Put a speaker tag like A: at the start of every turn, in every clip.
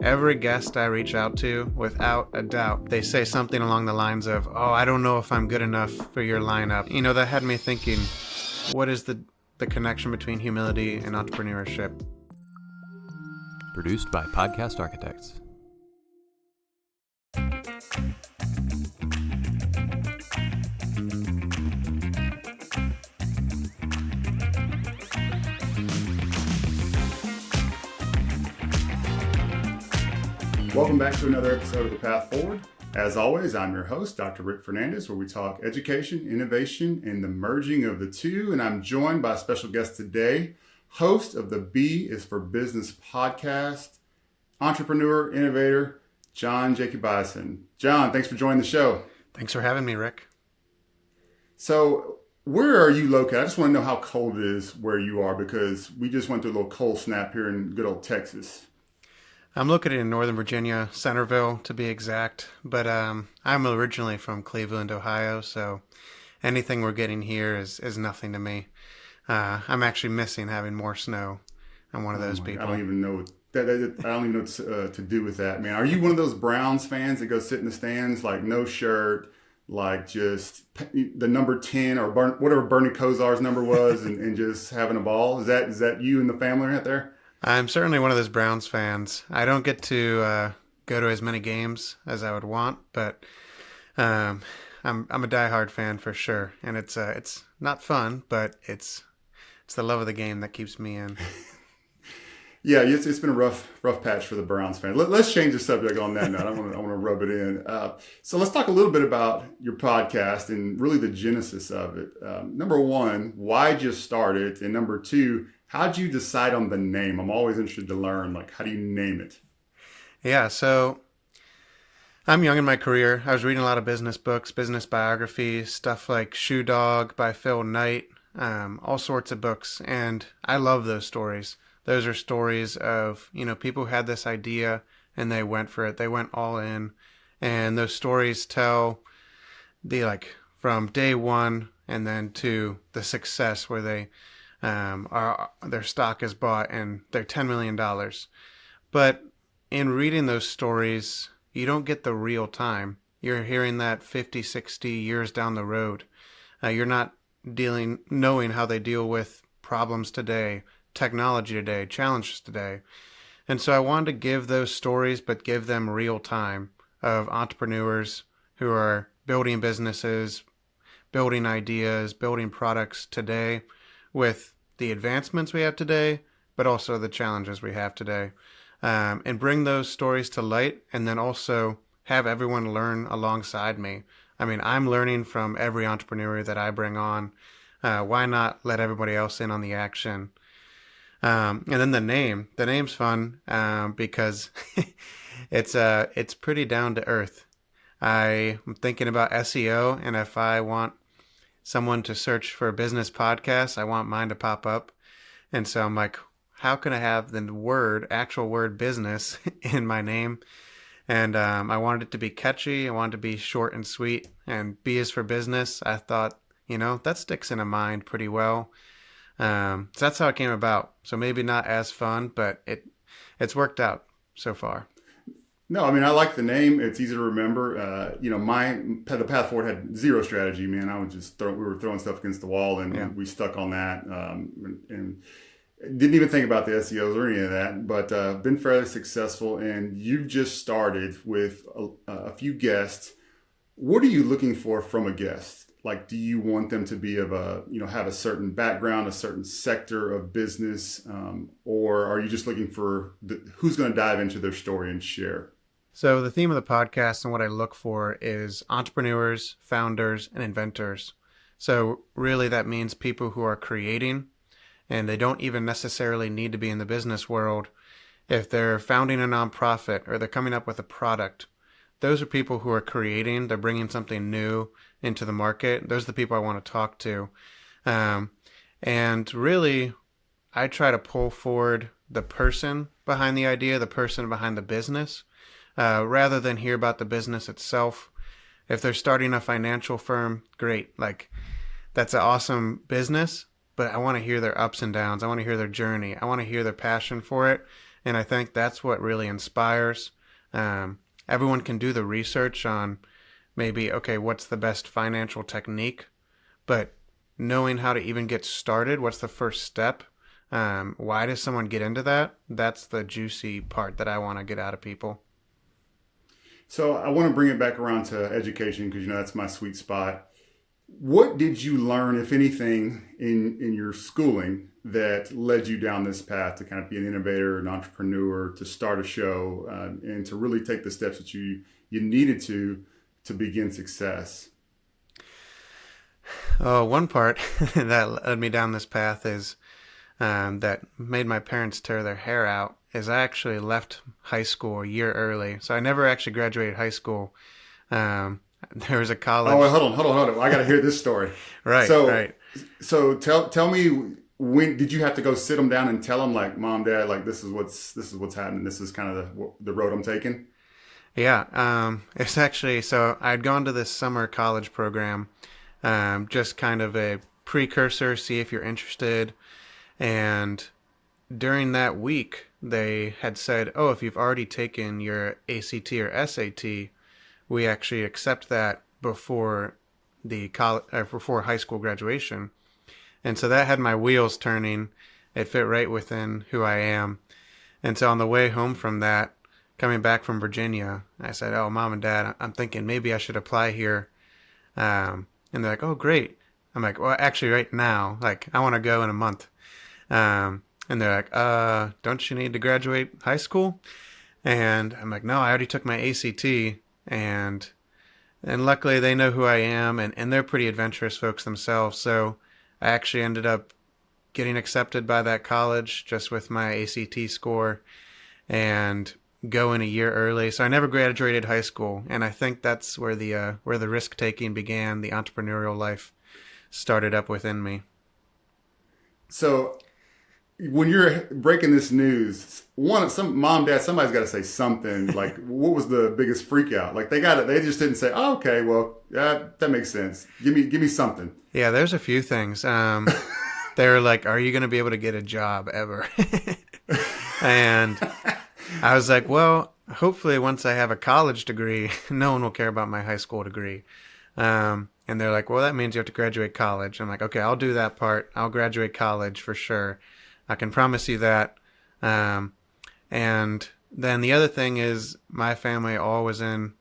A: Every guest I reach out to, without a doubt, they say something along the lines of, "Oh, I don't know if I'm good enough for your lineup." That had me thinking, what is the connection between humility and entrepreneurship?
B: Produced by Podcast Architects.
C: Welcome back to another episode of The Path Forward. As always, I'm your host, Dr. Rick Fernandez, where we talk education, innovation, and the merging of the two. And I'm joined by a special guest today, host of the B is for Business podcast, entrepreneur, innovator, John Jakubisin. John, thanks for joining the show.
A: Thanks for having me, Rick.
C: So where are you located? I just want to know how cold it is where you are, because we just went through a little cold snap here in good old Texas.
A: I'm located in Northern Virginia, Centerville to be exact, but I'm originally from Cleveland, Ohio, so anything we're getting here is nothing to me. I'm actually missing having more snow. I'm one of those people.
C: I don't even know I don't even know what to do with that, man. Are you one of those Browns fans that go sit in the stands, like no shirt, like just the number 10 or whatever Bernie Kosar's number was, and just having a ball? Is that you and the family right there?
A: I'm certainly one of those Browns fans. I don't get to go to as many games as I would want, but I'm a diehard fan for sure, and it's not fun, but it's the love of the game that keeps me in.
C: Yeah, it's been a rough patch for the Browns fan. Let's change the subject on that note. I want to rub it in. So let's talk a little bit about your podcast and really the genesis of it. Number one, why'd you start it? And number two, how'd you decide on the name? I'm always interested to learn, like, how do you name it?
A: Yeah, so I'm young in my career. I was reading a lot of business books, business biographies, stuff like Shoe Dog by Phil Knight, all sorts of books. And I love those stories. Those are stories of, people who had this idea and they went for it. They went all in. And those stories tell from day one and then to the success where they their stock is bought and they're $10 million. But in reading those stories, you don't get the real time. You're hearing that 50, 60 years down the road. You're not knowing how they deal with problems today, technology today, challenges today. And so I wanted to give those stories, but give them real time of entrepreneurs who are building businesses, building ideas, building products today with the advancements we have today, but also the challenges we have today. And bring those stories to light, and then also have everyone learn alongside me. I mean, I'm learning from every entrepreneur that I bring on. Why not let everybody else in on the action? And then the name's fun because it's pretty down to earth. I'm thinking about SEO, and if I want someone to search for a business podcast, I want mine to pop up. And so I'm like, how can I have the actual word business in my name? And I wanted it to be catchy. I wanted it to be short and sweet. And B is for business. I thought, that sticks in a mind pretty well. So that's how it came about. So maybe not as fun, but it's worked out so far.
C: No, I mean, I like the name. It's easy to remember. The Path Forward had zero strategy, man. We were throwing stuff against the wall, and we stuck on that, and didn't even think about the SEOs or any of that, but been fairly successful. And you've just started with a few guests. What are you looking for from a guest? Like, do you want them to be have a certain background, a certain sector of business, or are you just looking for who's going to dive into their story and share?
A: So the theme of the podcast and what I look for is entrepreneurs, founders, and inventors. So really that means people who are creating, and they don't even necessarily need to be in the business world. If they're founding a nonprofit or they're coming up with a product, those are people who are creating. They're bringing something new into the market. Those are the people I want to talk to. And really, I try to pull forward the person behind the idea, the person behind the business, rather than hear about the business itself. If they're starting a financial firm, great. That's an awesome business, but I want to hear their ups and downs. I want to hear their journey. I want to hear their passion for it. And I think that's what really inspires. Everyone can do the research on maybe, okay, what's the best financial technique? But knowing how to even get started, what's the first step? Why does someone get into that? That's the juicy part that I want to get out of people.
C: So I want to bring it back around to education because that's my sweet spot. What did you learn, if anything, in your schooling that led you down this path to kind of be an innovator, an entrepreneur, to start a show, and to really take the steps that you needed to begin success?
A: Oh, one part that led me down this path is that made my parents tear their hair out is I actually left high school a year early. So I never actually graduated high school. There was a college.
C: Oh, wait, hold on. I got to hear this story.
A: Right,
C: So,
A: right.
C: so tell me, when did you have to go sit them down and tell them, like, Mom, Dad, like, this is what's happening. This is kind of the road I'm taking.
A: Yeah, it's actually, so I'd gone to this summer college program, just kind of a precursor, see if you're interested. And during that week, they had said, oh, if you've already taken your ACT or SAT, we actually accept that before the before high school graduation. And so that had my wheels turning. It fit right within who I am. And so on the way home from that, coming back from Virginia, I said, oh, Mom and Dad, I'm thinking maybe I should apply here. And they're like, oh, great. I'm like, well, actually right now, like I want to go in a month. And they're like, don't you need to graduate high school? And I'm like, no, I already took my ACT. And luckily they know who I am, and they're pretty adventurous folks themselves. So I actually ended up getting accepted by that college just with my ACT score and going a year early. So I never graduated high school, and I think that's where the risk taking began. The entrepreneurial life started up within me.
C: So when you're breaking this news, some mom, dad, somebody's got to say something. Like, what was the biggest freak out? Like, they got it. They just didn't say, "Oh, okay, well, that makes sense. Give me something."
A: Yeah, there's a few things. They're like, "Are you going to be able to get a job ever?" And I was like, "Well, hopefully, once I have a college degree, no one will care about my high school degree." And they're like, "Well, that means you have to graduate college." I'm like, "Okay, I'll do that part. I'll graduate college for sure. I can promise you that." And then the other thing is my family all was in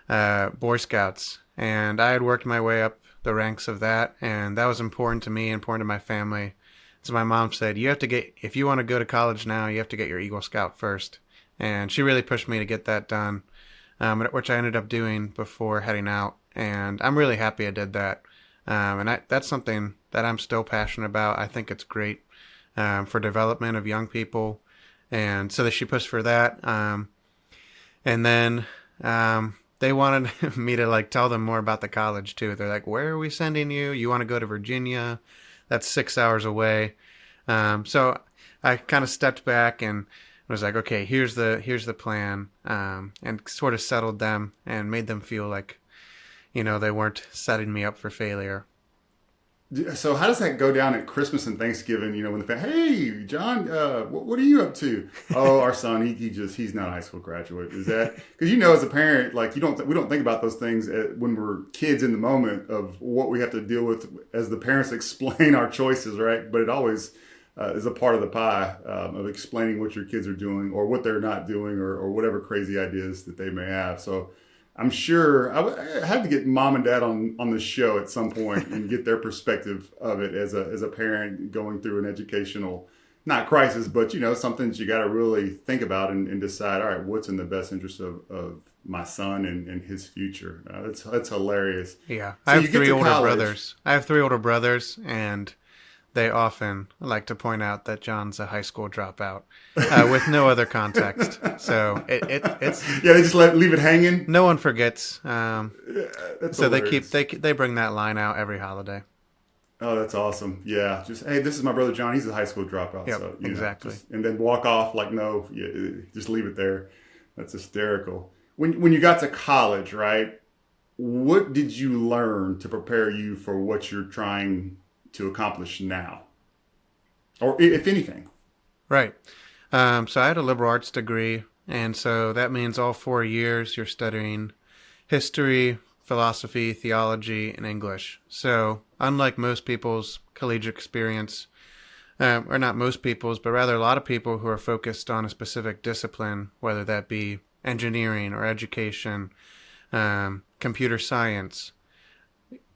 A: Boy Scouts, and I had worked my way up the ranks of that, and that was important to me, important to my family. So my mom said, if you want to go to college now, you have to get your Eagle Scout first. And she really pushed me to get that done, which I ended up doing before heading out. And I'm really happy I did that. That's something that I'm still passionate about. I think it's great for development of young people. And so that she pushed for that. And then they wanted me to like tell them more about the college too. They're like, "Where are we sending you? You want to go to Virginia? That's 6 hours away." So I kind of stepped back and was like, "Okay, here's the plan," and sort of settled them and made them feel like, they weren't setting me up for failure.
C: So how does that go down at Christmas and Thanksgiving? When the "Hey, John, what are you up to?" "Oh, our son, he's not a high school graduate." Is that because as a parent, like we don't think about those things when we're kids in the moment of what we have to deal with as the parents explain our choices, right? But it always is a part of the pie of explaining what your kids are doing or what they're not doing or whatever crazy ideas that they may have. So I'm sure I had to get mom and dad on the show at some point and get their perspective of it as a parent going through an educational, not crisis, but something that you got to really think about and decide, all right, what's in the best interest of my son and his future. That's hilarious.
A: Yeah,
C: So
A: I have
C: you get
A: three
C: to
A: older
C: college.
A: brothers. I have three older brothers, and they often like to point out that John's a high school dropout with no other context. So it's
C: Yeah, they just leave it hanging.
A: no one forgets.
C: That's
A: So
C: hilarious.
A: they bring that line out every holiday.
C: Oh, that's awesome. Yeah. Just, hey, this is my brother John. He's a high school dropout.
A: Yep,
C: So,
A: exactly.
C: and then walk off like, no, just leave it there. That's hysterical. When you got to college, right, what did you learn to prepare you for what you're trying to accomplish now? Or if anything?
A: Right. So I had a liberal arts degree, and so that means all 4 years you're studying history, philosophy, theology, and English. So unlike most people's collegiate experience, or not most people's, but rather a lot of people who are focused on a specific discipline, whether that be engineering or education, computer science,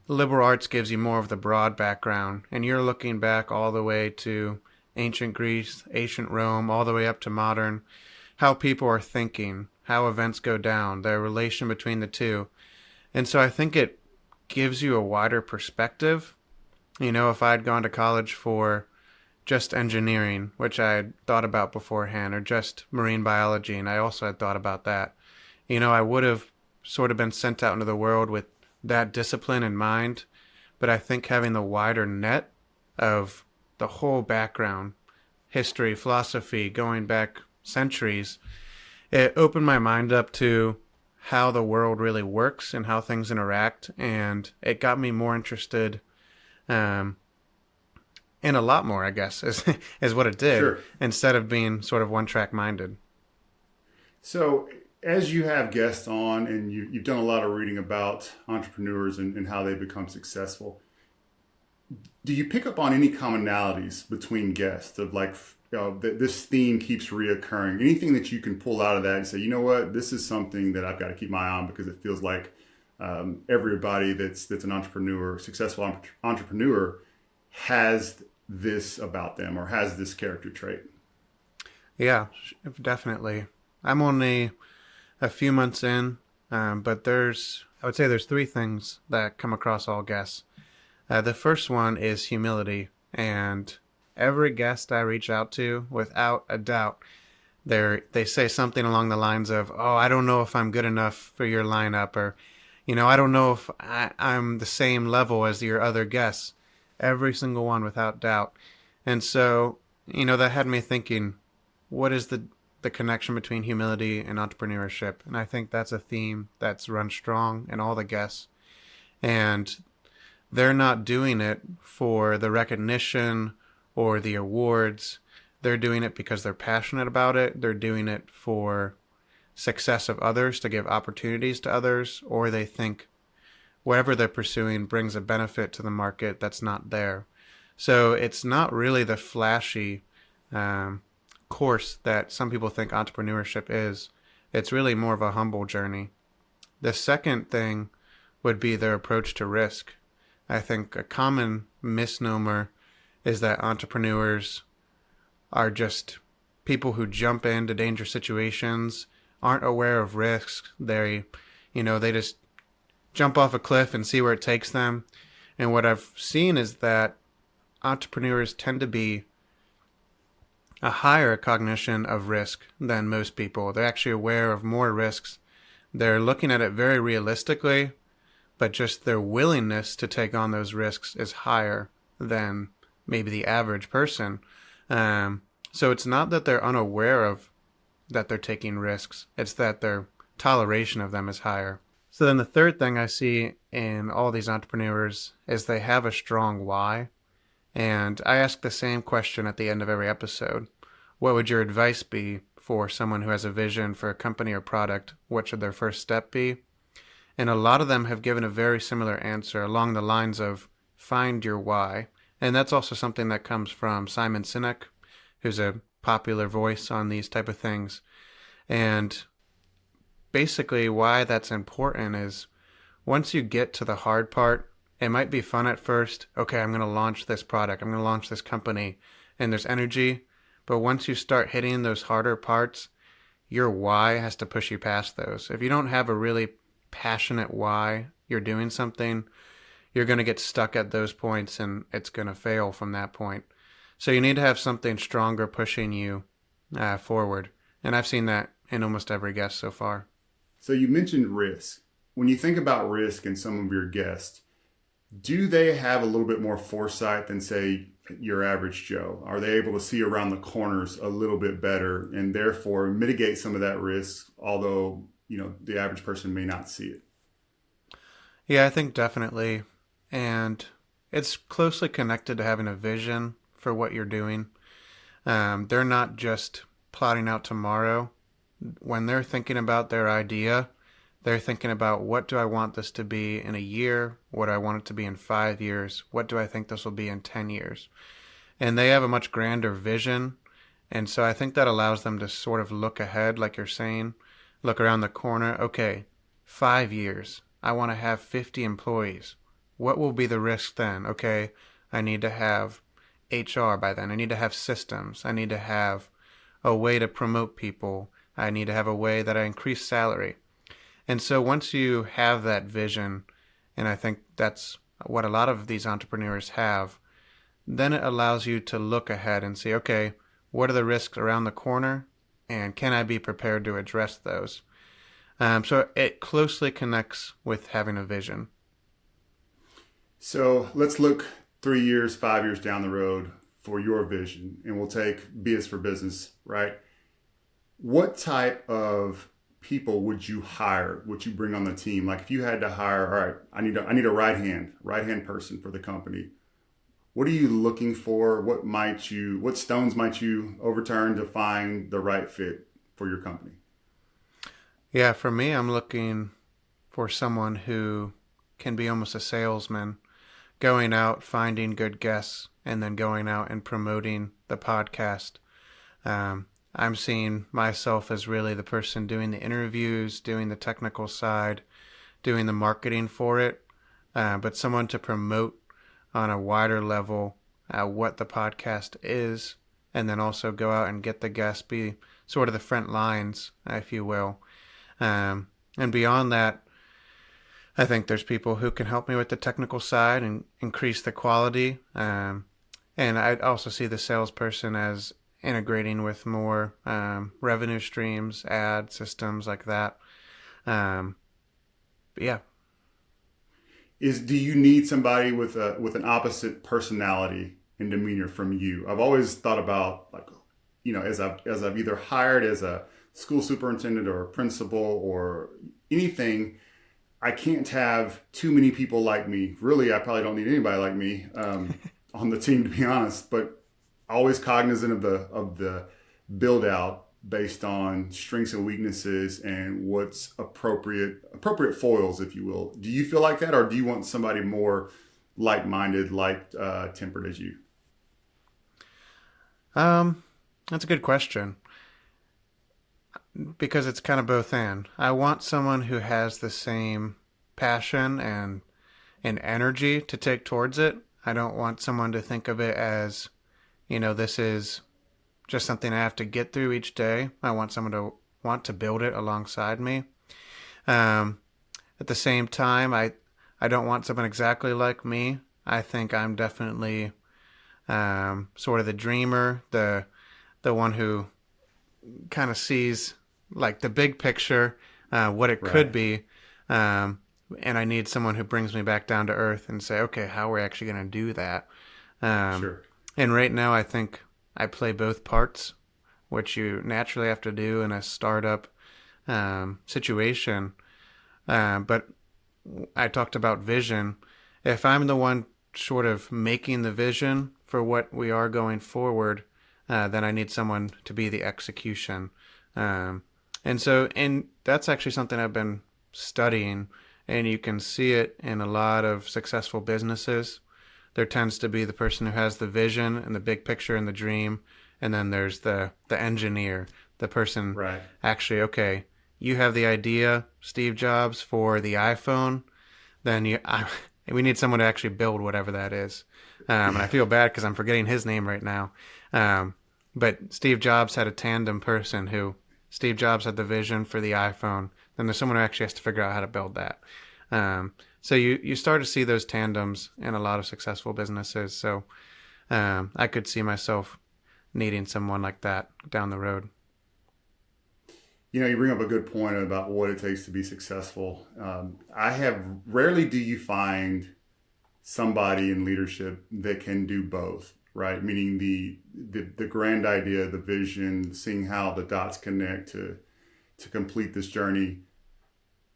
A: liberal arts gives you more of the broad background, and you're looking back all the way to ancient Greece, ancient Rome, all the way up to modern, how people are thinking, how events go down, the relation between the two. And so I think it gives you a wider perspective. You know, if I had gone to college for just engineering, which I had thought about beforehand, or just marine biology, and I also had thought about that, you know, I would have sort of been sent out into the world with that discipline in mind. But I think having the wider net of the whole background, history, philosophy, going back centuries, it opened my mind up to how the world really works and how things interact. And it got me more interested in a lot more, I guess, is what it did,
C: Sure.
A: instead of being sort of one-track minded.
C: So, as you have guests on and you've done a lot of reading about entrepreneurs and how they become successful, do you pick up on any commonalities between guests of like, that this theme keeps reoccurring? Anything that you can pull out of that and say, you know what, this is something that I've got to keep my eye on because it feels like everybody that's an entrepreneur, successful entrepreneur, has this about them or has this character trait?
A: Yeah, definitely. I'm only a few months in, but I would say there's three things that come across all guests. The first one is humility, and every guest I reach out to, without a doubt, they say something along the lines of, "Oh, I don't know if I'm good enough for your lineup," or, you know, "I don't know if I'm the same level as your other guests." Every single one, without doubt. And so, you know, that had me thinking, what is the connection between humility and entrepreneurship? And I think that's a theme that's run strong in all the guests. And they're not doing it for the recognition or the awards. They're doing it because they're passionate about it. They're doing it for success of others, to give opportunities to others, or they think whatever they're pursuing brings a benefit to the market that's not there. So it's not really the flashy course that some people think entrepreneurship is. It's really more of a humble journey. The second thing would be their approach to risk. I think a common misnomer is that entrepreneurs are just people who jump into dangerous situations, aren't aware of risks. They just jump off a cliff and see where it takes them. And what I've seen is that entrepreneurs tend to be a higher cognition of risk than most people. They're actually aware of more risks. They're looking at it very realistically, but just their willingness to take on those risks is higher than maybe the average person. So it's not that they're unaware of that they're taking risks. It's that their toleration of them is higher. So then the third thing I see in all these entrepreneurs is they have a strong why. And I ask the same question at the end of every episode. What would your advice be for someone who has a vision for a company or product? What should their first step be? And a lot of them have given a very similar answer along the lines of find your why. And that's also something that comes from Simon Sinek, who's a popular voice on these type of things. And basically why that's important is once you get to the hard part, it might be fun at first. Okay, I'm going to launch this product. I'm going to launch this company. And there's energy. But once you start hitting those harder parts, your why has to push you past those. If you don't have a really passionate why you're doing something, you're going to get stuck at those points and it's going to fail from that point. So you need to have something stronger pushing you forward. And I've seen that in almost every guest so far.
C: So you mentioned risk. When you think about risk in some of your guests, do they have a little bit more foresight than, say, your average Joe? Are they able to see around the corners a little bit better and therefore mitigate some of that risk, although, the average person may not see it?
A: Yeah, I think definitely. And it's closely connected to having a vision for what you're doing. They're not just plotting out tomorrow, when they're thinking about their idea, they're thinking about, what do I want this to be in a year? What do I want it to be in 5 years? What do I think this will be in 10 years? And they have a much grander vision. And so I think that allows them to sort of look ahead, like you're saying, look around the corner. Okay, 5 years. I want to have 50 employees. What will be the risk then? Okay, I need to have HR by then. I need to have systems. I need to have a way to promote people. I need to have a way that I increase salary. And so once you have that vision, and I think that's what a lot of these entrepreneurs have, then it allows you to look ahead and see, okay, what are the risks around the corner, and can I be prepared to address those? So it closely connects with having a vision.
C: So let's look 3 years, 5 years down the road for your vision, and we'll take B is for business, right? What type of people would you hire? Would you bring on the team? Like if you had to hire, all right, I need a right hand person for the company. What are you looking for? What stones might you overturn to find the right fit for your company?
A: Yeah, for me, I'm looking for someone who can be almost a salesman, going out, finding good guests, and then going out and promoting the podcast. I'm seeing myself as really the person doing the interviews, doing the technical side, doing the marketing for it, but someone to promote on a wider level what the podcast is, and then also go out and get the guests, be sort of the front lines, if you will. And beyond that, I think there's people who can help me with the technical side and increase the quality. And I also see the salesperson as integrating with more revenue streams, ad systems like that. But yeah.
C: Do you need somebody with an opposite personality and demeanor from you? I've always thought about, like, as I've either hired as a school superintendent or a principal or anything, I can't have too many people like me. Really, I probably don't need anybody like me on the team, to be honest. But always cognizant of the build out based on strengths and weaknesses and what's appropriate foils, if you will. Do you feel like that, or do you want somebody more like-minded, tempered as you?
A: That's a good question, because it's kind of both and. I want someone who has the same passion and energy to take towards it. I don't want someone to think of it as, this is just something I have to get through each day. I want someone to want to build it alongside me. At the same time, I don't want someone exactly like me. I think I'm definitely sort of the dreamer, the one who kind of sees like the big picture, what it could be. And I need someone who brings me back down to earth and say, okay, how are we actually going to do that?
C: Sure.
A: And right now I think I play both parts, which you naturally have to do in a startup situation. But I talked about vision. If I'm the one sort of making the vision for what we are going forward, then I need someone to be the execution. And that's actually something I've been studying, and you can see it in a lot of successful businesses. There tends to be the person who has the vision and the big picture and the dream, and then there's the engineer, the person actually, okay, you have the idea, Steve Jobs, for the iPhone, then we need someone to actually build whatever that is. And I feel bad because I'm forgetting his name right now. But Steve Jobs had a tandem person who, Steve Jobs had the vision for the iPhone, then there's someone who actually has to figure out how to build that. So you start to see those tandems in a lot of successful businesses. So I could see myself needing someone like that down the road.
C: You bring up a good point about what it takes to be successful. Rarely do you find somebody in leadership that can do both, right? Meaning the grand idea, the vision, seeing how the dots connect to complete this journey,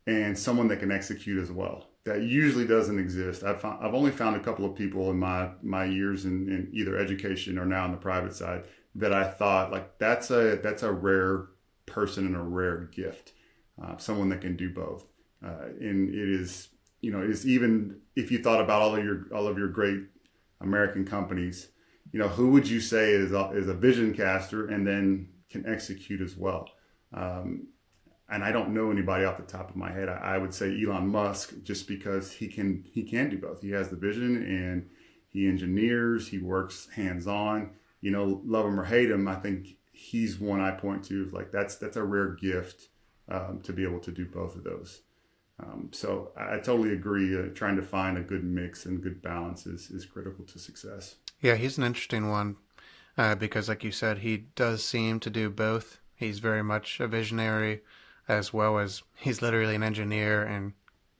C: and someone that can execute as well. That usually doesn't exist. I've only found a couple of people in my years in either education or now on the private side that I thought like that's a rare person and a rare gift, someone that can do both. And it is, it is, even if you thought about all of your great American companies, who would you say is a vision caster and then can execute as well? And I don't know anybody off the top of my head. I would say Elon Musk, just because he can do both. He has the vision and he engineers. He works hands on. Love him or hate him, I think he's one I point to. Like that's a rare gift, to be able to do both of those. So I totally agree. Trying to find a good mix and good balance is critical to success.
A: Yeah, he's an interesting one because, like you said, he does seem to do both. He's very much a visionary, as well as he's literally an engineer and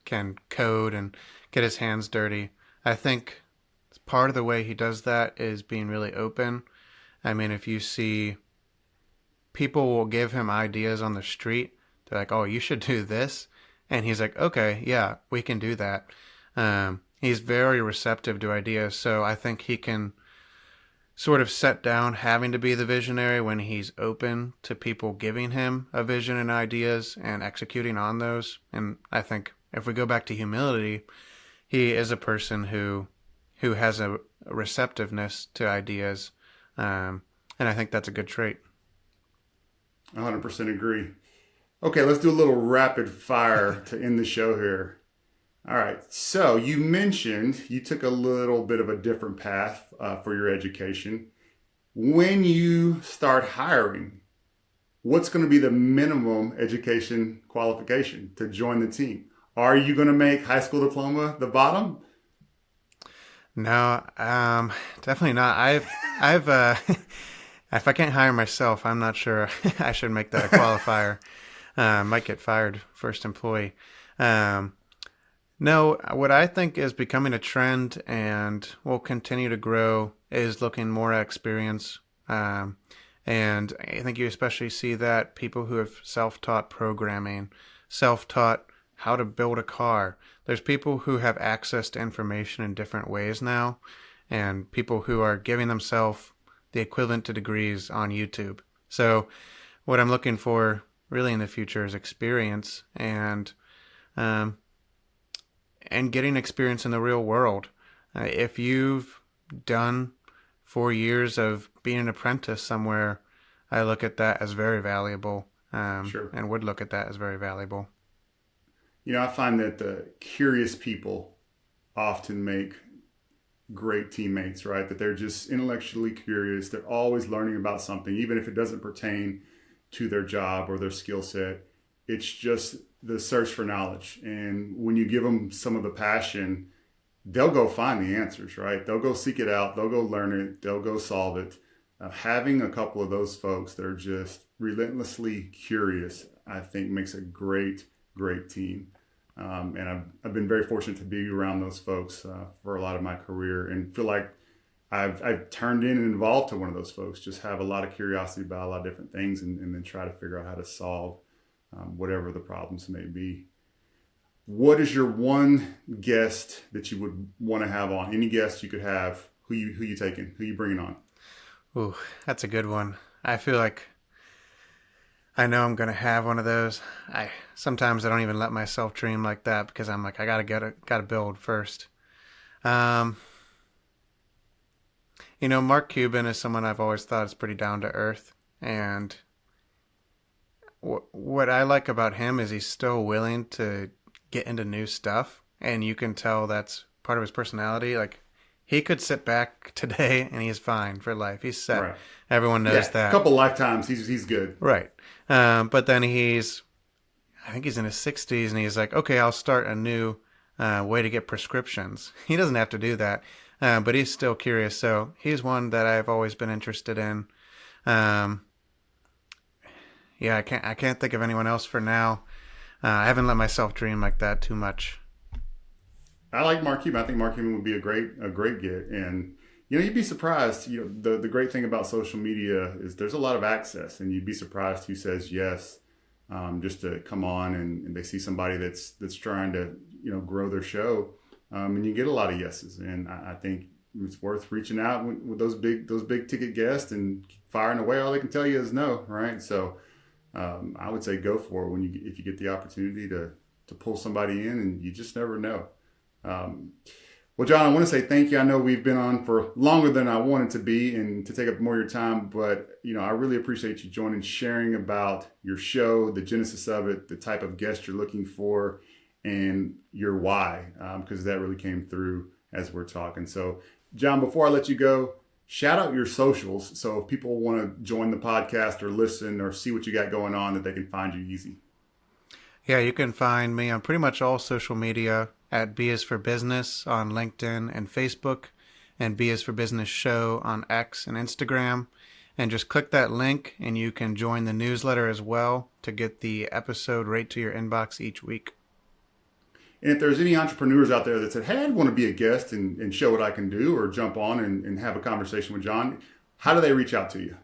A: can code and get his hands dirty. I think part of the way he does that is being really open. I mean, if you see people will give him ideas on the street, they're like, oh, you should do this. And he's like, okay, yeah, we can do that. He's very receptive to ideas. So I think he can sort of set down having to be the visionary when he's open to people giving him a vision and ideas and executing on those. And I think if we go back to humility, he is a person who has a receptiveness to ideas. And I think that's a good trait.
C: 100% agree. Okay, let's do a little rapid fire to end the show here. All right. So you mentioned you took a little bit of a different path for your education. When you start hiring, what's going to be the minimum education qualification to join the team? Are you going to make high school diploma the bottom?
A: No, definitely not. I've if I can't hire myself, I'm not sure I should make that a qualifier. Might get fired first employee. No, what I think is becoming a trend and will continue to grow is looking more at experience. And I think you especially see that people who have self-taught programming, self-taught how to build a car. There's people who have access to information in different ways now, and people who are giving themselves the equivalent to degrees on YouTube. So what I'm looking for really in the future is experience and getting experience in the real world. If you've done 4 years of being an apprentice somewhere, I look at that as very valuable,
C: Sure.
A: and would look at that as very valuable.
C: I find that the curious people often make great teammates, right? That they're just intellectually curious. They're always learning about something, even if it doesn't pertain to their job or their skill set. It's just the search for knowledge. And when you give them some of the passion, they'll go find the answers, right? They'll go seek it out. They'll go learn it. They'll go solve it. Having a couple of those folks that are just relentlessly curious, I think makes a great, great team. And I've been very fortunate to be around those folks for a lot of my career, and feel like I've turned in and involved to one of those folks. Just have a lot of curiosity about a lot of different things, and then try to figure out how to solve whatever the problems may be. What is your one guest that you would want to have on? Any guest you could have, who you taking? Who you bringing on?
A: Ooh, that's a good one. I feel like I know I'm gonna have one of those. Sometimes I don't even let myself dream like that because I'm like, I gotta build first. Mark Cuban is someone I've always thought is pretty down to earth, and what I like about him is he's still willing to get into new stuff, and you can tell that's part of his personality. Like, he could sit back today and he's fine for life. He's set.
C: Right.
A: Everyone knows that.
C: A couple lifetimes, he's good.
A: Right. But then I think he's in his 60s, and he's like, okay, I'll start a new way to get prescriptions. He doesn't have to do that, but he's still curious. So he's one that I've always been interested in. Yeah, I can't think of anyone else for now. I haven't let myself dream like that too much.
C: I like Mark Cuban. I think Mark Cuban would be a great get. And you'd be surprised. The great thing about social media is there's a lot of access, and you'd be surprised who says yes, just to come on, and they see somebody that's trying to grow their show, and you get a lot of yeses. And I think it's worth reaching out with those big ticket guests and firing away. All they can tell you is no, right? So I would say go for it if you get the opportunity to pull somebody in, and you just never know. Well, John, I want to say thank you. I know we've been on for longer than I wanted to be and to take up more of your time, but I really appreciate you joining, sharing about your show, the genesis of it, the type of guest you're looking for, and your why, because that really came through as we're talking. So, John, before I let you go, shout out your socials. So if people want to join the podcast or listen or see what you got going on, that they can find you easy.
A: Yeah, you can find me on pretty much all social media at B is for Business on LinkedIn and Facebook, and B is for Business Show on X and Instagram. And just click that link and you can join the newsletter as well to get the episode right to your inbox each week.
C: And if there's any entrepreneurs out there that said, hey, I'd want to be a guest and show what I can do, or jump on and have a conversation with John, how do they reach out to you?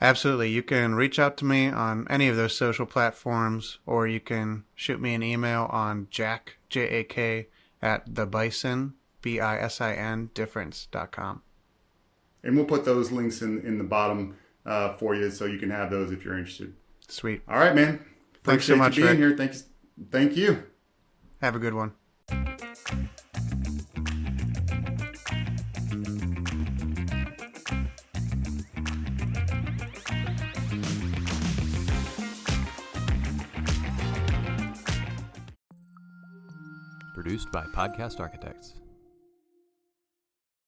A: Absolutely. You can reach out to me on any of those social platforms, or you can shoot me an email on Jack, J-A-K, at thebison, B-I-S-I-N, difference.com.
C: And we'll put those links in the bottom for you, so you can have those if you're interested.
A: Sweet.
C: All right, man.
A: Thanks so much,
C: you being
A: Rick.
C: here. Thank you.
A: Have a good one.
B: Produced by Podcast Architects.